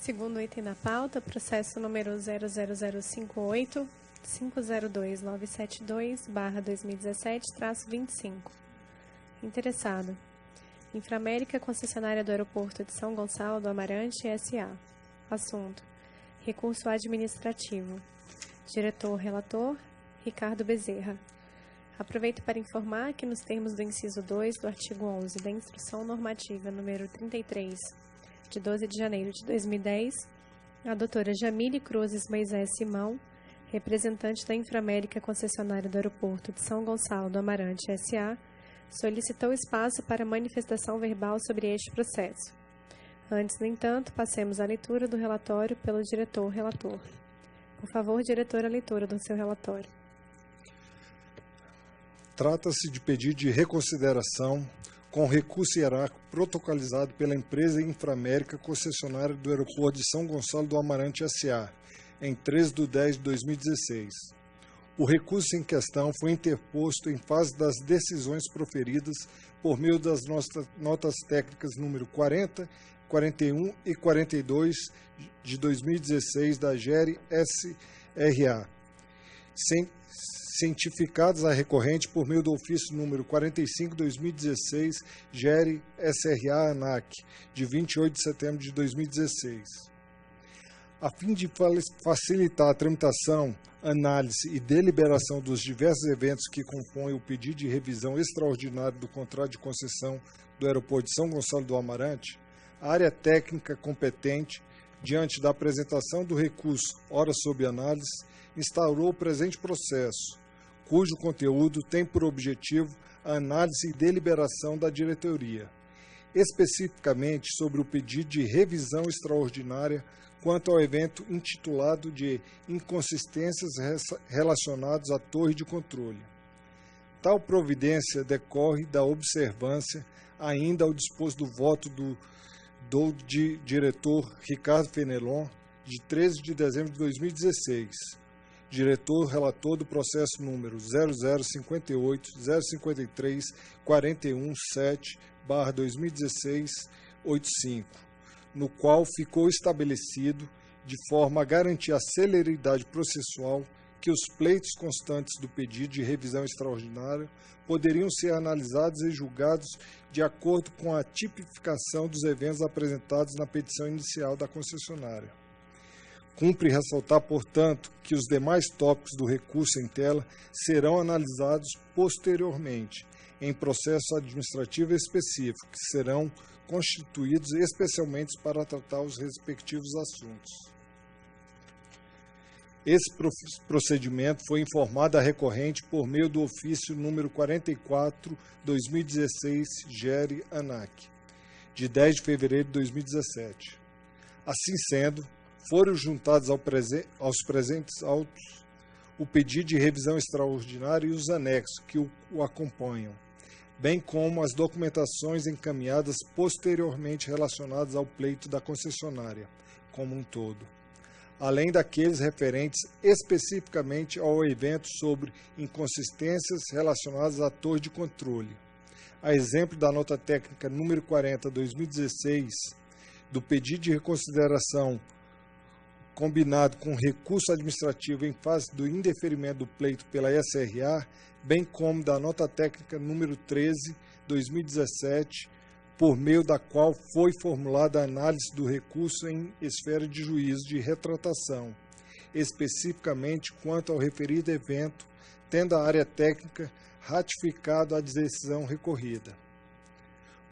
Segundo item da pauta, processo número 00058-502972/2017-25. Interessado: Inframérica, concessionária do Aeroporto de São Gonçalo do Amarante, S.A. Assunto: recurso administrativo. Diretor-relator: Ricardo Bezerra. Aproveito para informar que, nos termos do inciso 2 do artigo 11 da Instrução Normativa número 33, de 12 de janeiro de 2010, a doutora Jamile Cruzes Moisés Simão, representante da Inframérica, concessionária do Aeroporto de São Gonçalo do Amarante, S.A., solicitou espaço para manifestação verbal sobre este processo. Antes, no entanto, passemos à leitura do relatório pelo diretor-relator. Por favor, diretora, a leitura do seu relatório. Trata-se de pedido de reconsideração com recurso hierárquico protocolizado pela empresa Inframérica, concessionária do Aeroporto de São Gonçalo do Amarante, S.A., em 13/10/2016. O recurso em questão foi interposto em fase das decisões proferidas por meio das notas técnicas número 40, 41 e 42 de 2016 da GERE SRA, cientificadas a recorrente por meio do ofício número 45/2016 GERE SRA ANAC, de 28 de setembro de 2016. A fim de facilitar a tramitação, análise e deliberação dos diversos eventos que compõem o pedido de revisão extraordinária do contrato de concessão do Aeroporto de São Gonçalo do Amarante, a área técnica competente, diante da apresentação do recurso ora sob análise, instaurou o presente processo, cujo conteúdo tem por objetivo a análise e deliberação da diretoria, especificamente sobre o pedido de revisão extraordinária quanto ao evento intitulado de inconsistências relacionadas à torre de controle. Tal providência decorre da observância, ainda ao dispor do voto do diretor Ricardo Fenelon, de 13 de dezembro de 2016, diretor-relator do processo número 0058-053-417/2016-85, no qual ficou estabelecido, de forma a garantir a celeridade processual, que os pleitos constantes do pedido de revisão extraordinária poderiam ser analisados e julgados de acordo com a tipificação dos eventos apresentados na petição inicial da concessionária. Cumpre ressaltar, portanto, que os demais tópicos do recurso em tela serão analisados posteriormente, em processo administrativo específico, que serão constituídos especialmente para tratar os respectivos assuntos. Esse procedimento foi informado à recorrente por meio do ofício número 44/2016 GERE ANAC, de 10 de fevereiro de 2017. Assim sendo, foram juntados aos presentes autos o pedido de revisão extraordinária e os anexos que o acompanham, bem como as documentações encaminhadas posteriormente relacionadas ao pleito da concessionária como um todo, além daqueles referentes especificamente ao evento sobre inconsistências relacionadas à torre de controle. A exemplo da nota técnica número 40/2016, do pedido de reconsideração combinado com recurso administrativo em fase do indeferimento do pleito pela SRA, bem como da nota técnica número 13/2017, por meio da qual foi formulada a análise do recurso em esfera de juízo de retratação, especificamente quanto ao referido evento, tendo a área técnica ratificado a decisão recorrida.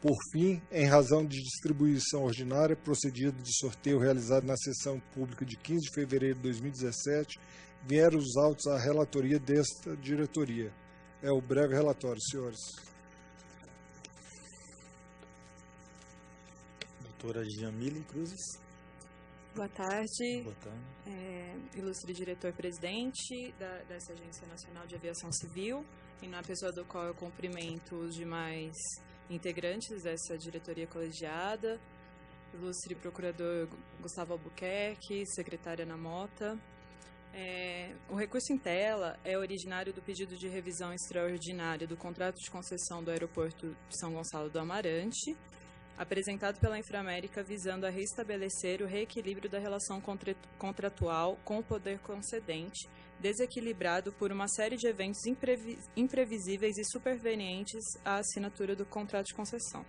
Por fim, em razão de distribuição ordinária, procedido de sorteio realizado na sessão pública de 15 de fevereiro de 2017, vieram os autos à relatoria desta diretoria. É o breve relatório, senhores. Doutora Jamile Cruzes. Boa tarde. Boa tarde. Ilustre diretor-presidente dessa Agência Nacional de Aviação Civil, e na pessoa do qual eu cumprimento os demais integrantes dessa diretoria colegiada, ilustre procurador Gustavo Albuquerque, secretária Ana Mota. O recurso em tela é originário do pedido de revisão extraordinária do contrato de concessão do Aeroporto de São Gonçalo do Amarante, apresentado pela Inframérica visando a restabelecer o reequilíbrio da relação contratual com o poder concedente, desequilibrado por uma série de eventos imprevisíveis e supervenientes à assinatura do contrato de concessão.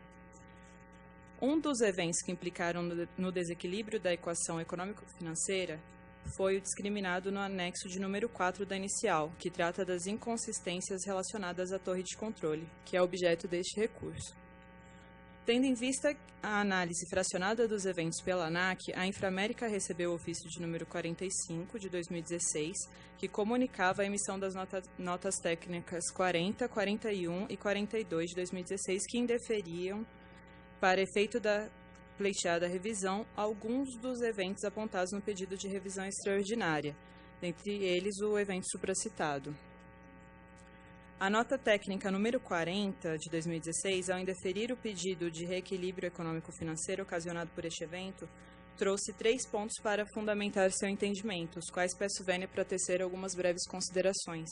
Um dos eventos que implicaram no desequilíbrio da equação econômico-financeira foi o discriminado no anexo de número 4 da inicial, que trata das inconsistências relacionadas à torre de controle, que é objeto deste recurso. Tendo em vista a análise fracionada dos eventos pela ANAC, a Inframérica recebeu o ofício de número 45, de 2016, que comunicava a emissão das notas técnicas 40, 41 e 42 de 2016, que indeferiam, para efeito da pleiteada revisão, alguns dos eventos apontados no pedido de revisão extraordinária, dentre eles o evento supracitado. A nota técnica número 40, de 2016, ao indeferir o pedido de reequilíbrio econômico-financeiro ocasionado por este evento, trouxe 3 pontos para fundamentar seu entendimento, os quais peço vênia para tecer algumas breves considerações.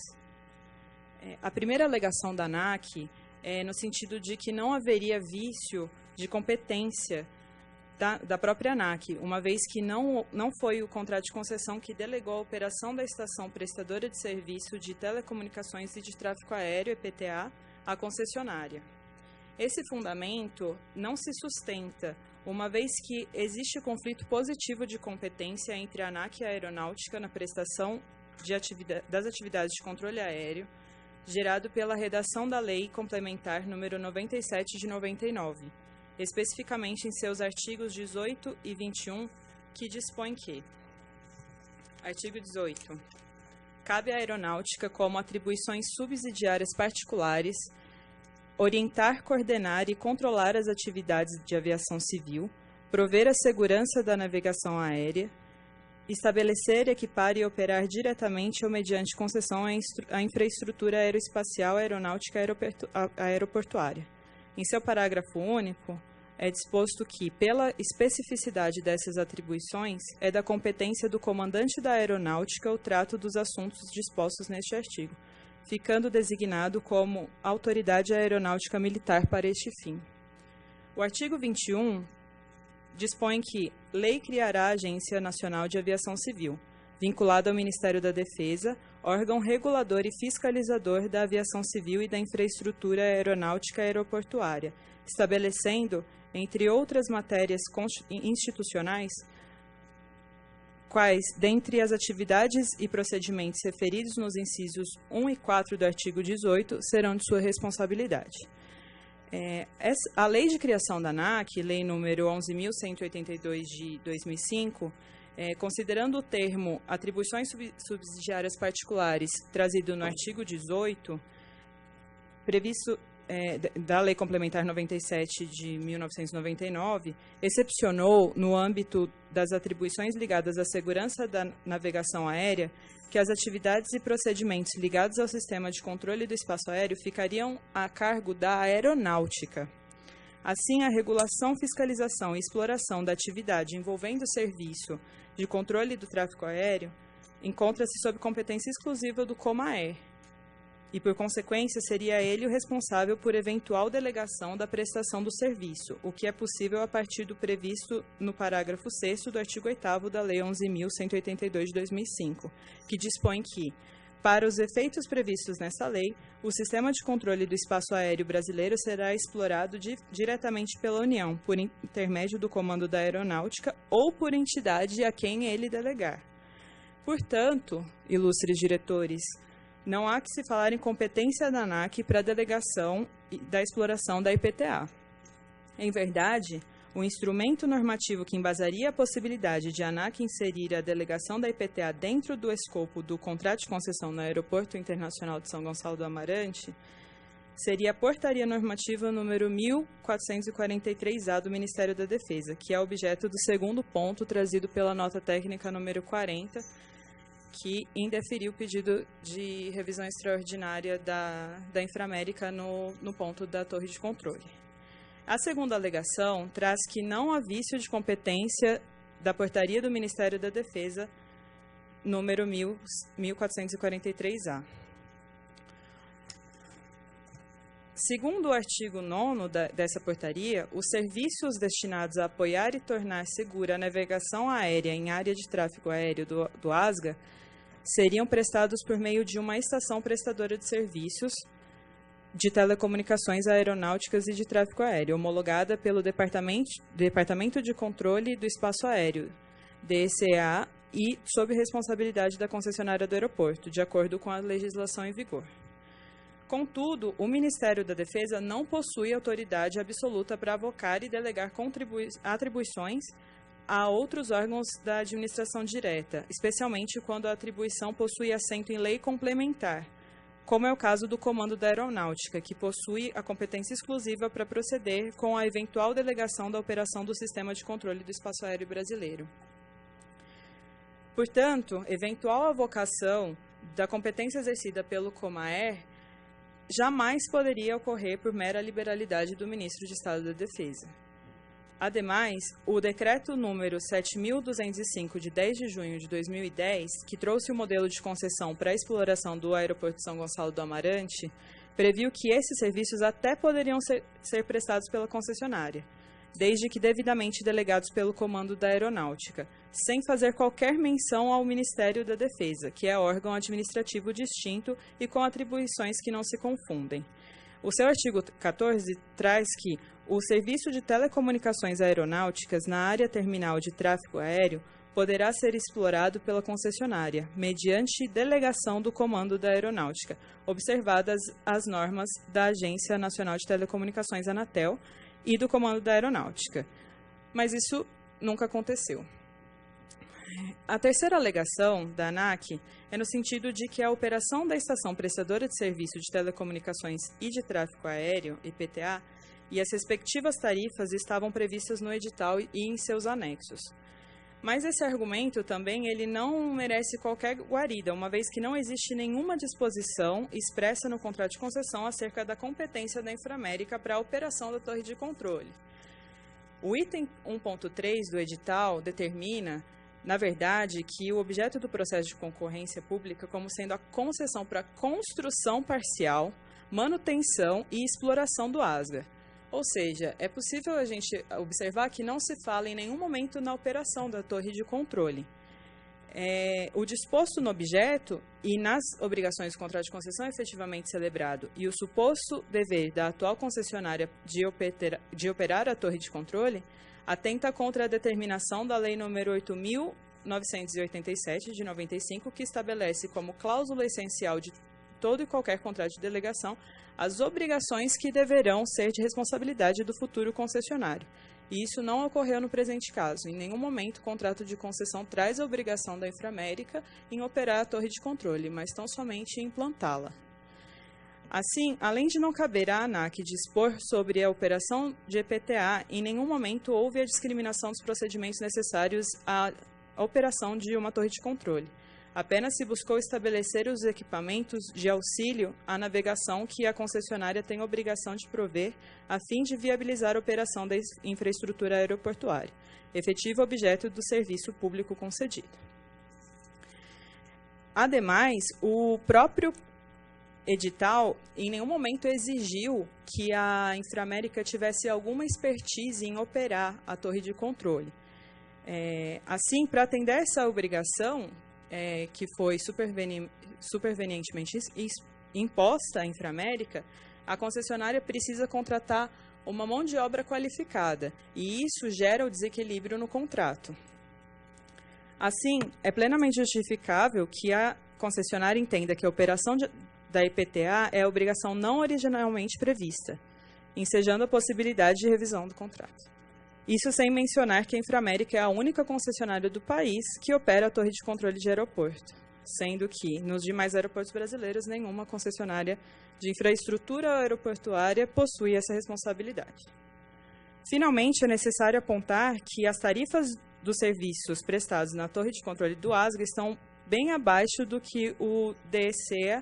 A primeira alegação da ANAC é no sentido de que não haveria vício de competência da própria ANAC, uma vez que não foi o contrato de concessão que delegou a operação da estação prestadora de serviço de telecomunicações e de tráfego aéreo, EPTA, à concessionária. Esse fundamento não se sustenta, uma vez que existe conflito positivo de competência entre a ANAC e a aeronáutica na prestação das atividades de controle aéreo, gerado pela redação da Lei Complementar número 97 de 99, especificamente em seus artigos 18 e 21, que dispõe que: artigo 18. Cabe à aeronáutica, como atribuições subsidiárias particulares, orientar, coordenar e controlar as atividades de aviação civil, prover a segurança da navegação aérea, estabelecer, equipar e operar diretamente ou mediante concessão a infraestrutura aeroespacial, aeronáutica e aeroportuária. Em seu parágrafo único, é disposto que, pela especificidade dessas atribuições, é da competência do comandante da aeronáutica o trato dos assuntos dispostos neste artigo, ficando designado como autoridade aeronáutica militar para este fim. O artigo 21 dispõe que lei criará a Agência Nacional de Aviação Civil, vinculada ao Ministério da Defesa, órgão regulador e fiscalizador da aviação civil e da infraestrutura aeronáutica aeroportuária, estabelecendo, entre outras matérias institucionais, quais, dentre as atividades e procedimentos referidos nos incisos 1 e 4 do artigo 18, serão de sua responsabilidade. A Lei de Criação da ANAC, Lei número 11.182 de 2005, considerando o termo atribuições subsidiárias particulares trazido no artigo 18, previsto da Lei Complementar 97 de 1999, excepcionou, no âmbito das atribuições ligadas à segurança da navegação aérea, que as atividades e procedimentos ligados ao sistema de controle do espaço aéreo ficariam a cargo da aeronáutica. Assim, a regulação, fiscalização e exploração da atividade envolvendo o serviço de controle do tráfego aéreo encontra-se sob competência exclusiva do COMAER, e, por consequência, seria ele o responsável por eventual delegação da prestação do serviço, o que é possível a partir do previsto no parágrafo 6º do artigo 8º da Lei 11.182 de 2005, que dispõe que, para os efeitos previstos nessa lei, o sistema de controle do espaço aéreo brasileiro será explorado diretamente pela União, por intermédio do Comando da Aeronáutica ou por entidade a quem ele delegar. Portanto, ilustres diretores, não há que se falar em competência da ANAC para a delegação da exploração da IPTA. Em verdade, o instrumento normativo que embasaria a possibilidade de a ANAC inserir a delegação da IPTA dentro do escopo do contrato de concessão no Aeroporto Internacional de São Gonçalo do Amarante seria a Portaria Normativa número 1443-A do Ministério da Defesa, que é objeto do segundo ponto trazido pela nota técnica número 40, que indeferiu o pedido de revisão extraordinária da Inframérica no ponto da torre de controle. A segunda alegação traz que não há vício de competência da portaria do Ministério da Defesa, número 1443-A. Segundo o artigo 9º dessa portaria, os serviços destinados a apoiar e tornar segura a navegação aérea em área de tráfego aéreo do ASGA seriam prestados por meio de uma estação prestadora de serviços de telecomunicações aeronáuticas e de tráfego aéreo, homologada pelo Departamento de Controle do Espaço Aéreo, DECA, e sob responsabilidade da concessionária do aeroporto, de acordo com a legislação em vigor. Contudo, o Ministério da Defesa não possui autoridade absoluta para avocar e delegar atribuições a outros órgãos da administração direta, especialmente quando a atribuição possui assento em lei complementar, como é o caso do Comando da Aeronáutica, que possui a competência exclusiva para proceder com a eventual delegação da operação do Sistema de Controle do Espaço Aéreo Brasileiro. Portanto, eventual avocação da competência exercida pelo Comaer jamais poderia ocorrer por mera liberalidade do Ministro de Estado da Defesa. Ademais, o decreto número 7.205, de 10 de junho de 2010, que trouxe o modelo de concessão para a exploração do aeroporto de São Gonçalo do Amarante, previu que esses serviços até poderiam ser prestados pela concessionária, desde que devidamente delegados pelo Comando da Aeronáutica, sem fazer qualquer menção ao Ministério da Defesa, que é órgão administrativo distinto e com atribuições que não se confundem. O seu artigo 14 traz que o serviço de telecomunicações aeronáuticas na área terminal de tráfego aéreo poderá ser explorado pela concessionária, mediante delegação do Comando da Aeronáutica, observadas as normas da Agência Nacional de Telecomunicações, Anatel, e do Comando da Aeronáutica. Mas isso nunca aconteceu. A terceira alegação da ANAC é no sentido de que a operação da Estação Prestadora de Serviço de Telecomunicações e de Tráfego Aéreo, IPTA, e as respectivas tarifas estavam previstas no edital e em seus anexos. Mas esse argumento também ele não merece qualquer guarida, uma vez que não existe nenhuma disposição expressa no contrato de concessão acerca da competência da Inframérica para a operação da torre de controle. O item 1.3 do edital determina, na verdade, que o objeto do processo de concorrência pública como sendo a concessão para construção parcial, manutenção e exploração do ASGA. Ou seja, é possível a gente observar que não se fala em nenhum momento na operação da torre de controle. O disposto no objeto e nas obrigações do contrato de concessão efetivamente celebrado e o suposto dever da atual concessionária de operar a torre de controle atenta contra a determinação da Lei nº 8.987, de 95, que estabelece como cláusula essencial de todo e qualquer contrato de delegação as obrigações que deverão ser de responsabilidade do futuro concessionário. E isso não ocorreu no presente caso. Em nenhum momento o contrato de concessão traz a obrigação da Inframérica em operar a torre de controle, mas tão somente em implantá-la. Assim, além de não caber à ANAC dispor sobre a operação de EPTA, em nenhum momento houve a discriminação dos procedimentos necessários à operação de uma torre de controle. Apenas se buscou estabelecer os equipamentos de auxílio à navegação que a concessionária tem obrigação de prover a fim de viabilizar a operação da infraestrutura aeroportuária, efetivo objeto do serviço público concedido. Ademais, o próprio edital em nenhum momento exigiu que a Inframérica tivesse alguma expertise em operar a torre de controle. Assim, para atender essa obrigação, que foi supervenientemente imposta à Inframérica, a concessionária precisa contratar uma mão de obra qualificada, e isso gera o desequilíbrio no contrato. Assim, é plenamente justificável que a concessionária entenda que a operação da IPTA é a obrigação não originalmente prevista, ensejando a possibilidade de revisão do contrato. Isso sem mencionar que a Inframérica é a única concessionária do país que opera a torre de controle de aeroporto, sendo que, nos demais aeroportos brasileiros, nenhuma concessionária de infraestrutura aeroportuária possui essa responsabilidade. Finalmente, é necessário apontar que as tarifas dos serviços prestados na torre de controle do ASGA estão bem abaixo do que o DECA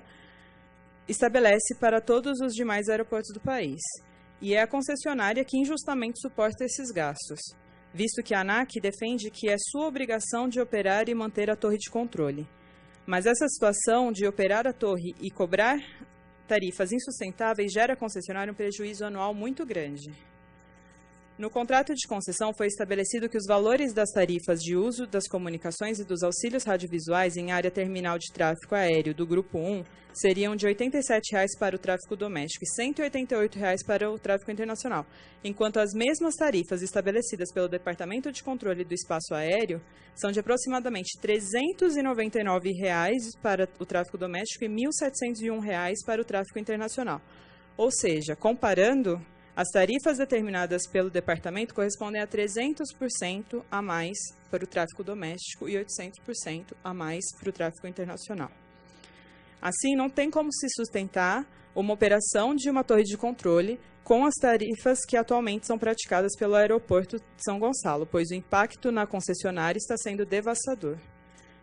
estabelece para todos os demais aeroportos do país. E é a concessionária que injustamente suporta esses gastos, visto que a ANAC defende que é sua obrigação de operar e manter a torre de controle. Mas essa situação de operar a torre e cobrar tarifas insustentáveis gera à concessionária um prejuízo anual muito grande. No contrato de concessão foi estabelecido que os valores das tarifas de uso das comunicações e dos auxílios radiovisuais em área terminal de tráfego aéreo do Grupo 1 seriam de R$ 87,00 para o tráfego doméstico e R$ 188,00 para o tráfego internacional, enquanto as mesmas tarifas estabelecidas pelo Departamento de Controle do Espaço Aéreo são de aproximadamente R$ 399,00 para o tráfego doméstico e R$ 1.701,00 para o tráfego internacional. Ou seja, comparando, as tarifas determinadas pelo departamento correspondem a 300% a mais para o tráfego doméstico e 800% a mais para o tráfego internacional. Assim, não tem como se sustentar uma operação de uma torre de controle com as tarifas que atualmente são praticadas pelo aeroporto de São Gonçalo, pois o impacto na concessionária está sendo devastador.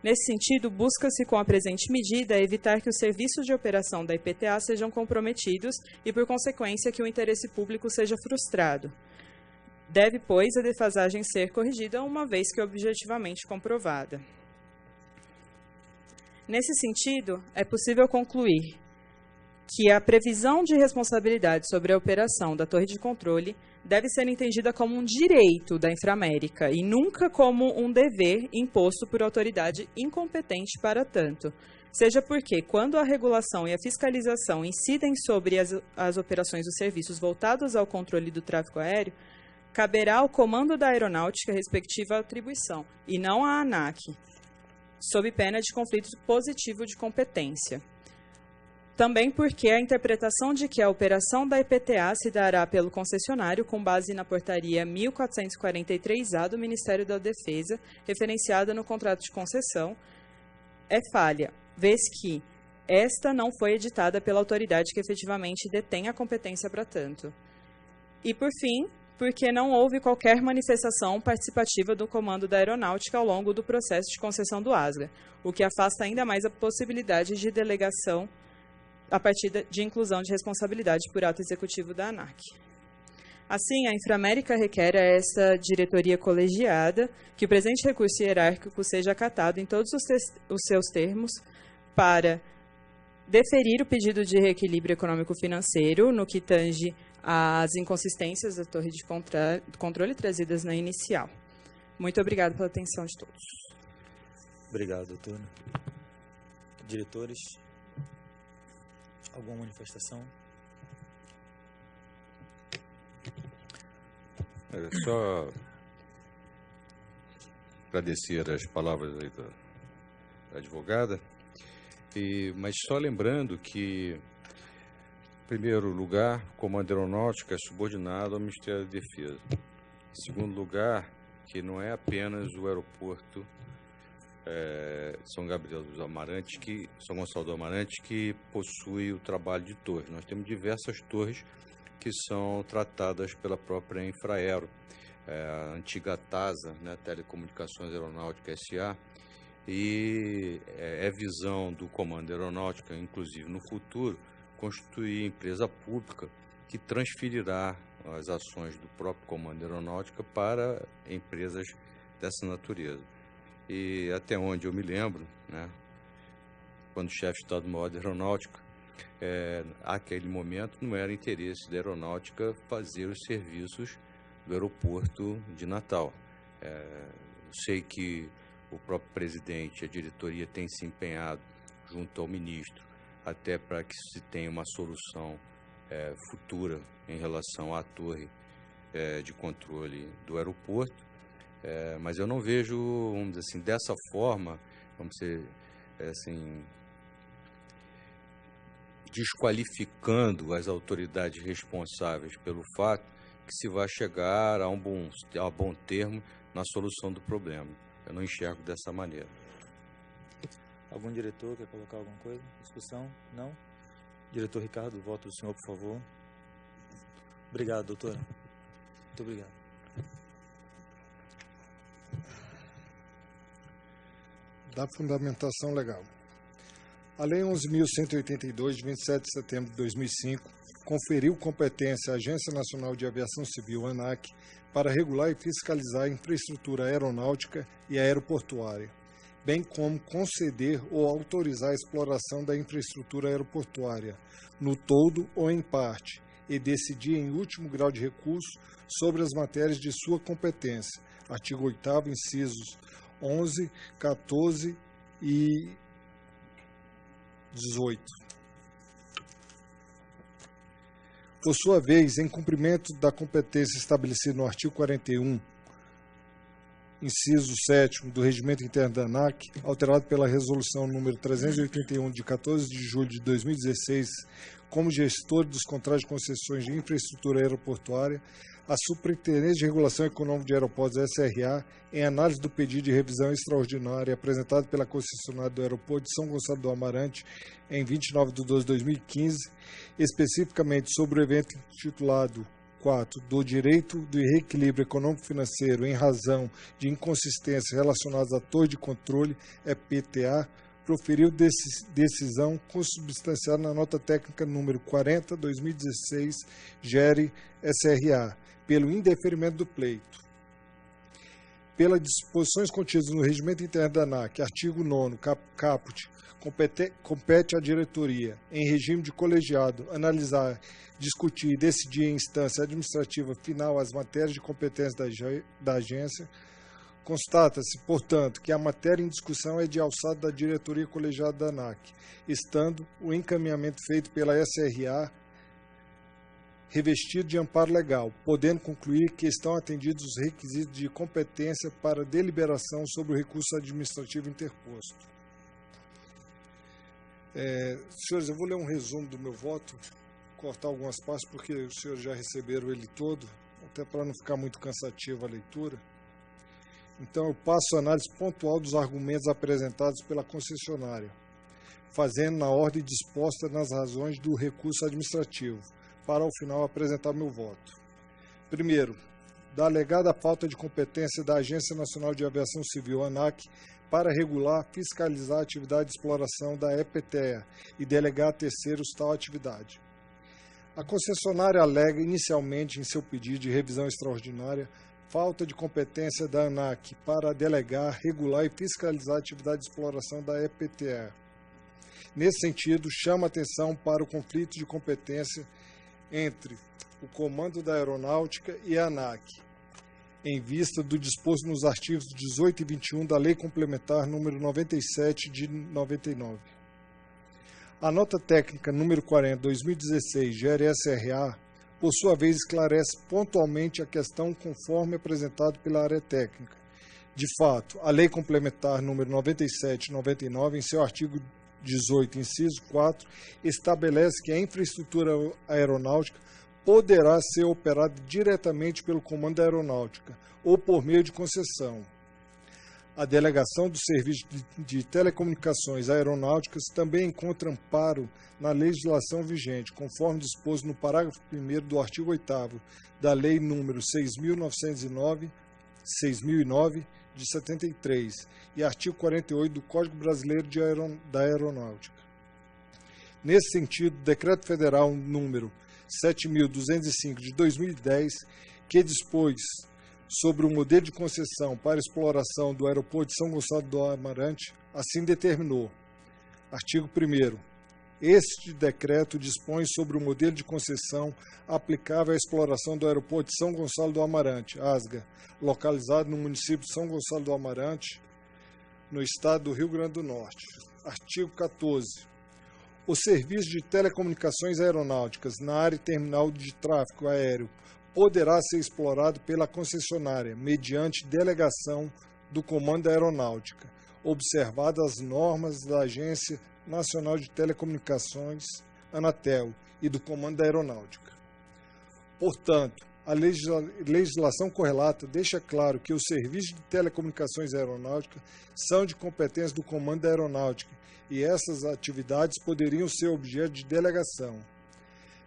Nesse sentido, busca-se com a presente medida evitar que os serviços de operação da IPTA sejam comprometidos e, por consequência, que o interesse público seja frustrado. Deve, pois, a defasagem ser corrigida uma vez que objetivamente comprovada. Nesse sentido, é possível concluir que a previsão de responsabilidade sobre a operação da torre de controle deve ser entendida como um direito da Inframérica e nunca como um dever imposto por autoridade incompetente para tanto. Seja porque, quando a regulação e a fiscalização incidem sobre as operações dos serviços voltados ao controle do tráfego aéreo, caberá ao Comando da Aeronáutica a respectiva atribuição, e não à ANAC, sob pena de conflito positivo de competência. Também porque a interpretação de que a operação da IPTA se dará pelo concessionário com base na portaria 1443-A do Ministério da Defesa, referenciada no contrato de concessão, é falha, vez que esta não foi editada pela autoridade que efetivamente detém a competência para tanto. E, por fim, porque não houve qualquer manifestação participativa do Comando da Aeronáutica ao longo do processo de concessão do ASGA, o que afasta ainda mais a possibilidade de delegação a partir de inclusão de responsabilidade por ato executivo da ANAC. Assim, a Inframérica requer a essa diretoria colegiada que o presente recurso hierárquico seja acatado em todos os seus termos para deferir o pedido de reequilíbrio econômico-financeiro no que tange às inconsistências da torre de controle trazidas na inicial. Muito obrigado pela atenção de todos. Obrigado, doutora. Diretores, alguma manifestação? Só agradecer as palavras aí da advogada, mas só lembrando que, em primeiro lugar, o Comando Aeronáutico é subordinado ao Ministério da Defesa. Em segundo lugar, que não é apenas o aeroporto São Gonçalo do Amarante que possui o trabalho de torres. Nós temos diversas torres que são tratadas pela própria Infraero, a antiga TASA, né, Telecomunicações Aeronáutica S.A., e é visão do Comando Aeronáutico, inclusive no futuro, constituir empresa pública que transferirá as ações do próprio Comando Aeronáutica para empresas dessa natureza. E até onde eu me lembro, né, quando o chefe de Estado-Maior da Aeronáutica, naquele momento não era interesse da Aeronáutica fazer os serviços do aeroporto de Natal. Sei que o próprio presidente e a diretoria têm se empenhado junto ao ministro até para que se tenha uma solução futura em relação à torre de controle do aeroporto. Mas eu não vejo, vamos dizer assim, dessa forma, vamos dizer assim, desqualificando as autoridades responsáveis pelo fato que se vai chegar a bom termo na solução do problema. Eu não enxergo dessa maneira. Algum diretor quer colocar alguma coisa? Discussão? Não? Diretor Ricardo, voto do senhor, por favor. Obrigado, doutora. Muito obrigado. Da fundamentação legal. A Lei 11.182, de 27 de setembro de 2005, conferiu competência à Agência Nacional de Aviação Civil, ANAC, para regular e fiscalizar a infraestrutura aeronáutica e aeroportuária, bem como conceder ou autorizar a exploração da infraestrutura aeroportuária, no todo ou em parte, e decidir em último grau de recurso sobre as matérias de sua competência. Artigo 8º, incisos 11, 14 e 18. Por sua vez, em cumprimento da competência estabelecida no artigo 41, inciso 7º do Regimento Interno da ANAC, alterado pela Resolução número 381, de 14 de julho de 2016, como gestor dos contratos de concessões de infraestrutura aeroportuária, a Superintendência de Regulação Econômica de Aeroportos, SRA, em análise do pedido de revisão extraordinária apresentado pela concessionária do Aeroporto de São Gonçalo do Amarante em 29 de 12 de 2015, especificamente sobre o evento intitulado 4. Do direito do reequilíbrio econômico-financeiro em razão de inconsistências relacionadas à torre de controle, EPTA, proferiu decisão consubstanciada na nota técnica número 40/2016, GERE SRA, pelo indeferimento do pleito. Pelas disposições contidas no Regimento Interno da ANAC, artigo 9º, caput, compete à diretoria, em regime de colegiado, analisar, discutir e decidir em instância administrativa final as matérias de competência da agência. Constata-se, portanto, que a matéria em discussão é de alçada da diretoria colegiada da ANAC, estando o encaminhamento feito pela SRA revestido de amparo legal, podendo concluir que estão atendidos os requisitos de competência para deliberação sobre o recurso administrativo interposto. Senhores, eu vou ler um resumo do meu voto, cortar algumas partes, porque os senhores já receberam ele todo, até para não ficar muito cansativa a leitura. Então, eu passo a análise pontual dos argumentos apresentados pela concessionária, fazendo na ordem disposta nas razões do recurso administrativo, para, ao final, apresentar meu voto. Primeiro, da alegada falta de competência da Agência Nacional de Aviação Civil, ANAC, para regular, fiscalizar a atividade de exploração da EPTA e delegar a terceiros tal atividade. A concessionária alega inicialmente em seu pedido de revisão extraordinária falta de competência da ANAC para delegar, regular e fiscalizar a atividade de exploração da EPTA. Nesse sentido, chama atenção para o conflito de competência entre o Comando da Aeronáutica e a ANAC, em vista do disposto nos artigos 18 e 21 da Lei Complementar número 97 de 99. A nota técnica número 40/2016, GERE-SRA, por sua vez, esclarece pontualmente a questão conforme apresentado pela área técnica. De fato, a Lei Complementar número 97 de 99, em seu artigo 18, inciso 4, estabelece que a infraestrutura aeronáutica poderá ser operada diretamente pelo Comando da Aeronáutica ou por meio de concessão. A delegação do Serviço de Telecomunicações Aeronáuticas também encontra amparo na legislação vigente, conforme disposto no parágrafo 1º do artigo 8º da Lei nº 6.009, de 73, e artigo 48 do Código Brasileiro da Aeronáutica. Nesse sentido, o Decreto Federal número 7.205 de 2010, que dispôs sobre o modelo de concessão para exploração do aeroporto de São Gonçalo do Amarante, assim determinou. Artigo 1º. Este decreto dispõe sobre o modelo de concessão aplicável à exploração do aeroporto de São Gonçalo do Amarante, ASGA, localizado no município de São Gonçalo do Amarante, no estado do Rio Grande do Norte. Artigo 14. O serviço de telecomunicações aeronáuticas na área terminal de tráfego aéreo poderá ser explorado pela concessionária mediante delegação do Comando da Aeronáutica, observadas as normas da Agência Nacional de Telecomunicações, Anatel, e do Comando da Aeronáutica. Portanto, a legislação correlata deixa claro que os serviços de telecomunicações aeronáuticas são de competência do Comando da Aeronáutica e essas atividades poderiam ser objeto de delegação.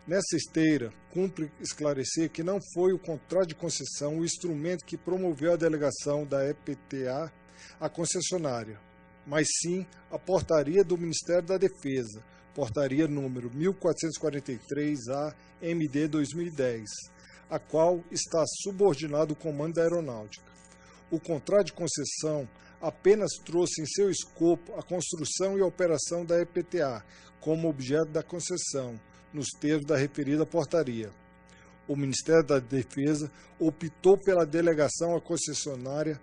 Nessa esteira, cumpre esclarecer que não foi o contrato de concessão o instrumento que promoveu a delegação da EPTA à concessionária, mas sim a portaria do Ministério da Defesa, portaria número 1443-A-MD 2010, a qual está subordinado o Comando da Aeronáutica. O contrato de concessão apenas trouxe em seu escopo a construção e operação da EPTA como objeto da concessão, nos termos da referida portaria. O Ministério da Defesa optou pela delegação à concessionária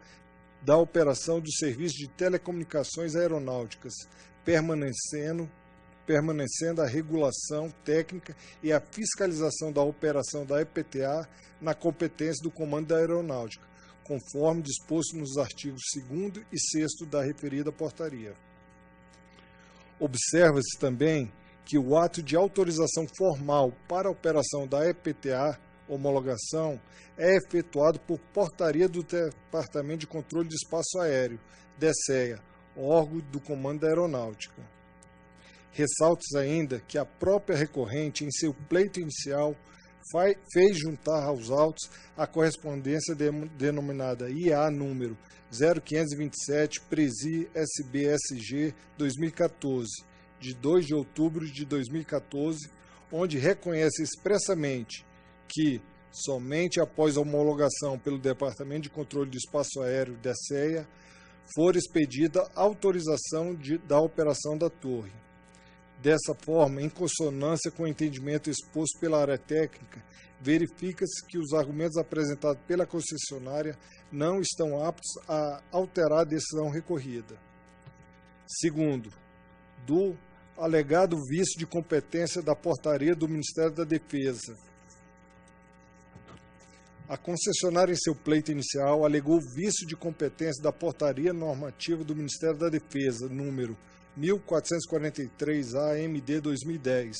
da operação do serviço de telecomunicações aeronáuticas, permanecendo a regulação técnica e a fiscalização da operação da EPTA na competência do Comando da Aeronáutica, conforme disposto nos artigos 2º e 6º da referida portaria. Observa-se também que o ato de autorização formal para a operação da EPTA, homologação, é efetuado por portaria do Departamento de Controle de Espaço Aéreo, DECEA, órgão do Comando da Aeronáutica. Ressalta-se ainda que a própria recorrente, em seu pleito inicial, fez juntar aos autos a correspondência denominada IA número 0527 Presi SBSG 2014, de 2 de outubro de 2014, onde reconhece expressamente que, somente após a homologação pelo Departamento de Controle de Espaço Aéreo, DECEA, for expedida autorização da operação da torre. Dessa forma, em consonância com o entendimento exposto pela área técnica, verifica-se que os argumentos apresentados pela concessionária não estão aptos a alterar a decisão recorrida. Segundo, do alegado vício de competência da portaria do Ministério da Defesa. A concessionária, em seu pleito inicial, alegou vício de competência da portaria normativa do Ministério da Defesa, número 1443-AMD 2010,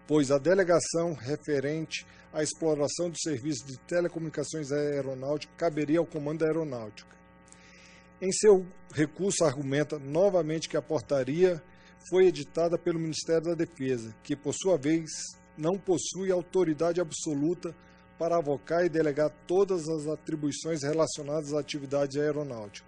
pois a delegação referente à exploração do serviço de telecomunicações aeronáuticas caberia ao Comando da Aeronáutica. Em seu recurso, argumenta novamente que a portaria foi editada pelo Ministério da Defesa, que, por sua vez, não possui autoridade absoluta para avocar e delegar todas as atribuições relacionadas à atividade aeronáutica.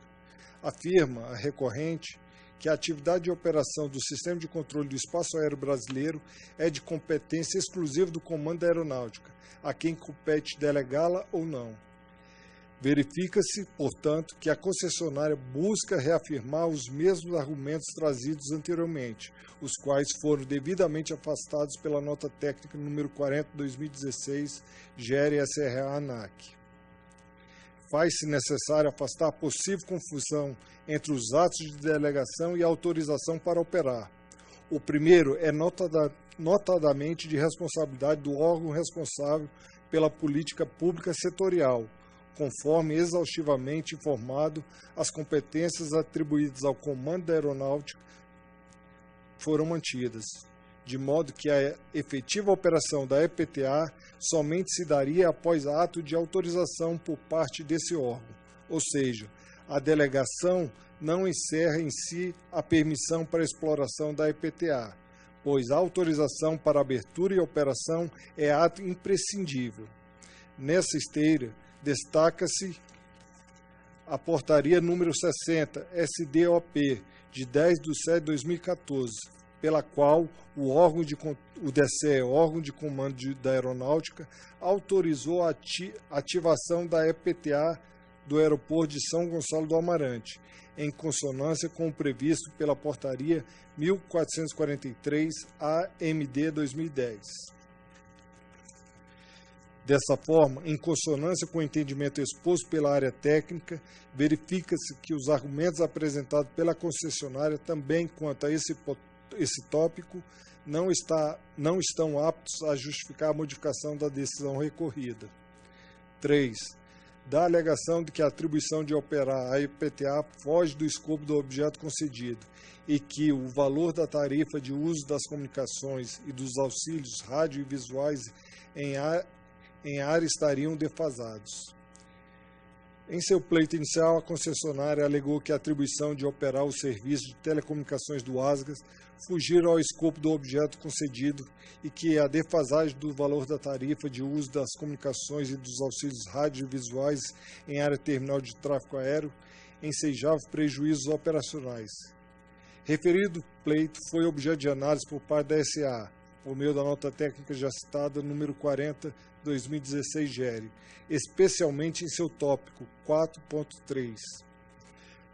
Afirma a recorrente que a atividade de operação do Sistema de Controle do Espaço Aéreo Brasileiro é de competência exclusiva do Comando da Aeronáutica, a quem compete delegá-la ou não. Verifica-se, portanto, que a concessionária busca reafirmar os mesmos argumentos trazidos anteriormente, os quais foram devidamente afastados pela nota técnica número 40/2016, GERE-SRA-ANAC. Faz-se necessário afastar a possível confusão entre os atos de delegação e autorização para operar. O primeiro é notadamente de responsabilidade do órgão responsável pela política pública setorial, conforme exaustivamente informado, as competências atribuídas ao Comando da Aeronáutica foram mantidas, de modo que a efetiva operação da EPTA somente se daria após ato de autorização por parte desse órgão, ou seja, a delegação não encerra em si a permissão para a exploração da EPTA, pois a autorização para abertura e operação é ato imprescindível. Nessa esteira, destaca-se a portaria número 60, SDOP, de 10/7/2014, pela qual o DECE, órgão de comando da aeronáutica, autorizou a ativação da EPTA do aeroporto de São Gonçalo do Amarante, em consonância com o previsto pela portaria 1443-AMD 2010. Dessa forma, em consonância com o entendimento exposto pela área técnica, verifica-se que os argumentos apresentados pela concessionária também quanto a esse tópico não estão aptos a justificar a modificação da decisão recorrida. 3. Da alegação de que a atribuição de operar a EPTA foge do escopo do objeto concedido e que o valor da tarifa de uso das comunicações e dos auxílios rádio e visuais em área estariam defasados. Em seu pleito inicial, a concessionária alegou que a atribuição de operar o serviço de telecomunicações do ASGAS fugiram ao escopo do objeto concedido e que a defasagem do valor da tarifa de uso das comunicações e dos auxílios radiovisuais em área terminal de tráfego aéreo ensejava prejuízos operacionais. Referido pleito foi objeto de análise por parte da SA, por meio da nota técnica já citada, número 40/2016 GERE, especialmente em seu tópico 4.3.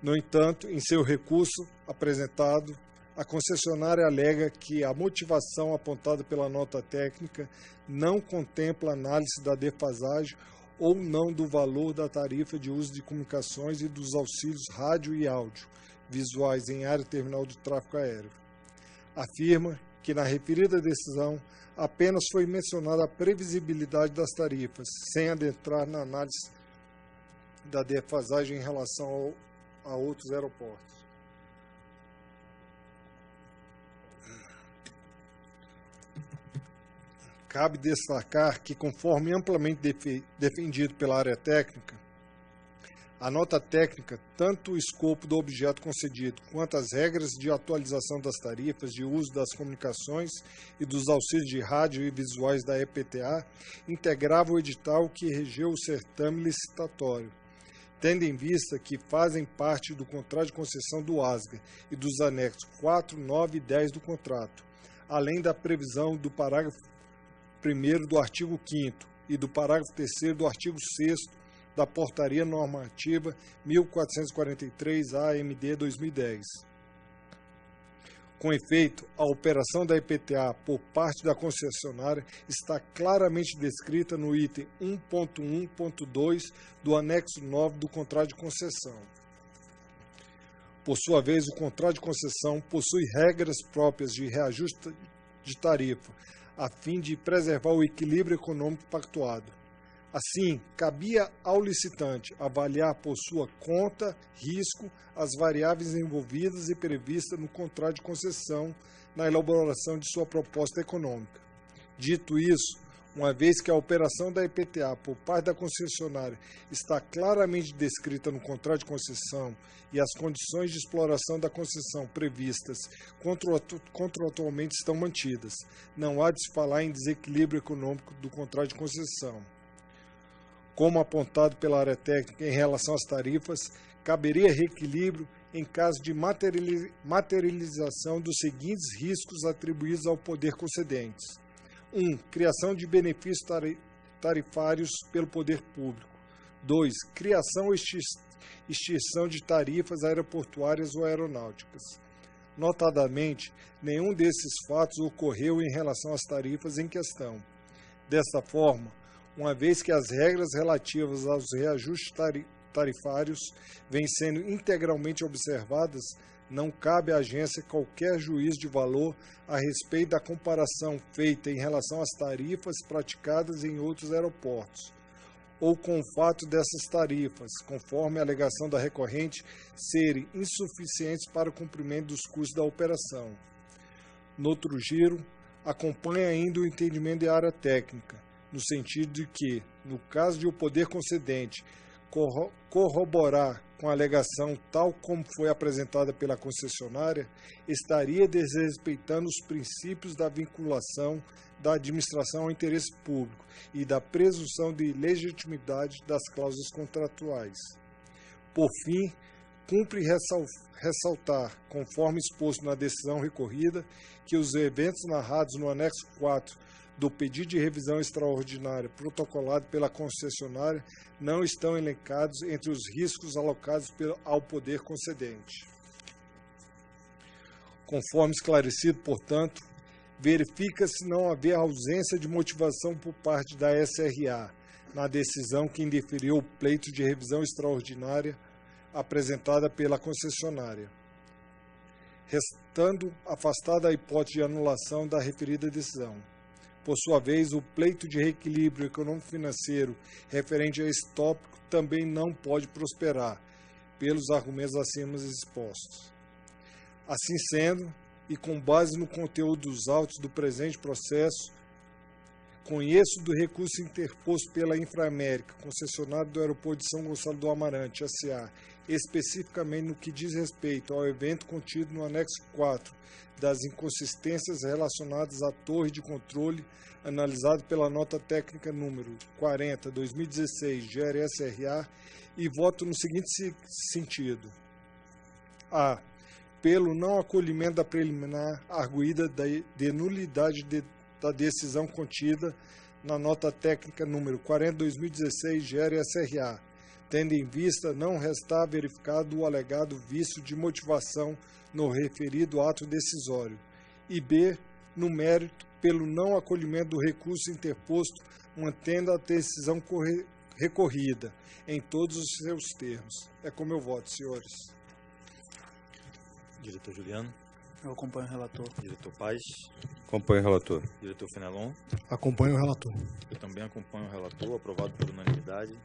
No entanto, em seu recurso apresentado, a concessionária alega que a motivação apontada pela nota técnica não contempla análise da defasagem ou não do valor da tarifa de uso de comunicações e dos auxílios rádio e áudio visuais em área terminal do tráfego aéreo. Afirma que na referida decisão apenas foi mencionada a previsibilidade das tarifas, sem adentrar na análise da defasagem em relação a outros aeroportos. Cabe destacar que, conforme amplamente defendido pela área técnica, a nota técnica, tanto o escopo do objeto concedido, quanto as regras de atualização das tarifas de uso das comunicações e dos auxílios de rádio e visuais da EPTA, integrava o edital que regeu o certame licitatório, tendo em vista que fazem parte do contrato de concessão do ASGA e dos anexos 4, 9 e 10 do contrato, além da previsão do parágrafo 1º do artigo 5º e do parágrafo 3º do artigo 6º da Portaria Normativa 1443-AMD 2010. Com efeito, a operação da EPTA por parte da concessionária está claramente descrita no item 1.1.2 do anexo 9 do contrato de concessão. Por sua vez, o contrato de concessão possui regras próprias de reajuste de tarifa, a fim de preservar o equilíbrio econômico pactuado. Assim, cabia ao licitante avaliar por sua conta, risco, as variáveis envolvidas e previstas no contrato de concessão na elaboração de sua proposta econômica. Dito isso, uma vez que a operação da EPTA por parte da concessionária está claramente descrita no contrato de concessão e as condições de exploração da concessão previstas contratualmente estão mantidas, não há de se falar em desequilíbrio econômico do contrato de concessão. Como apontado pela área técnica em relação às tarifas, caberia reequilíbrio em caso de materialização dos seguintes riscos atribuídos ao poder concedente. 1. Criação de benefícios tarifários pelo poder público. 2. Criação ou extinção de tarifas aeroportuárias ou aeronáuticas. Notadamente, nenhum desses fatos ocorreu em relação às tarifas em questão. Desta forma, uma vez que as regras relativas aos reajustes tarifários vêm sendo integralmente observadas, não cabe à agência qualquer juízo de valor a respeito da comparação feita em relação às tarifas praticadas em outros aeroportos, ou com o fato dessas tarifas, conforme a alegação da recorrente, serem insuficientes para o cumprimento dos custos da operação. No outro giro, acompanha ainda o entendimento da área técnica, no sentido de que, no caso de o poder concedente corroborar com a alegação tal como foi apresentada pela concessionária, estaria desrespeitando os princípios da vinculação da administração ao interesse público e da presunção de legitimidade das cláusulas contratuais. Por fim, cumpre ressaltar, conforme exposto na decisão recorrida, que os eventos narrados no anexo 4 do pedido de revisão extraordinária protocolado pela concessionária não estão elencados entre os riscos alocados ao poder concedente. Conforme esclarecido, portanto, verifica-se não haver ausência de motivação por parte da SRA na decisão que indeferiu o pleito de revisão extraordinária apresentada pela concessionária, restando afastada a hipótese de anulação da referida decisão. Por sua vez, o pleito de reequilíbrio econômico-financeiro referente a esse tópico também não pode prosperar, pelos argumentos acima expostos. Assim sendo, e com base no conteúdo dos autos do presente processo, conheço do recurso interposto pela Inframérica, concessionária do Aeroporto de São Gonçalo do Amarante, S.A., especificamente no que diz respeito ao evento contido no anexo 4 das inconsistências relacionadas à torre de controle analisado pela nota técnica número 40/2016 GRSRA e voto no seguinte sentido: a. Pelo não acolhimento da preliminar arguída de nulidade da decisão contida na nota técnica número 40/2016 GRSRA, tendo em vista não restar verificado o alegado vício de motivação no referido ato decisório, e b, no mérito, pelo não acolhimento do recurso interposto, mantendo a decisão recorrida em todos os seus termos. É como eu voto, senhores. Diretor Juliano. Eu acompanho o relator. Diretor Paz. Acompanho o relator. Diretor Fenelon. Acompanho o relator. Eu também acompanho o relator, aprovado por unanimidade.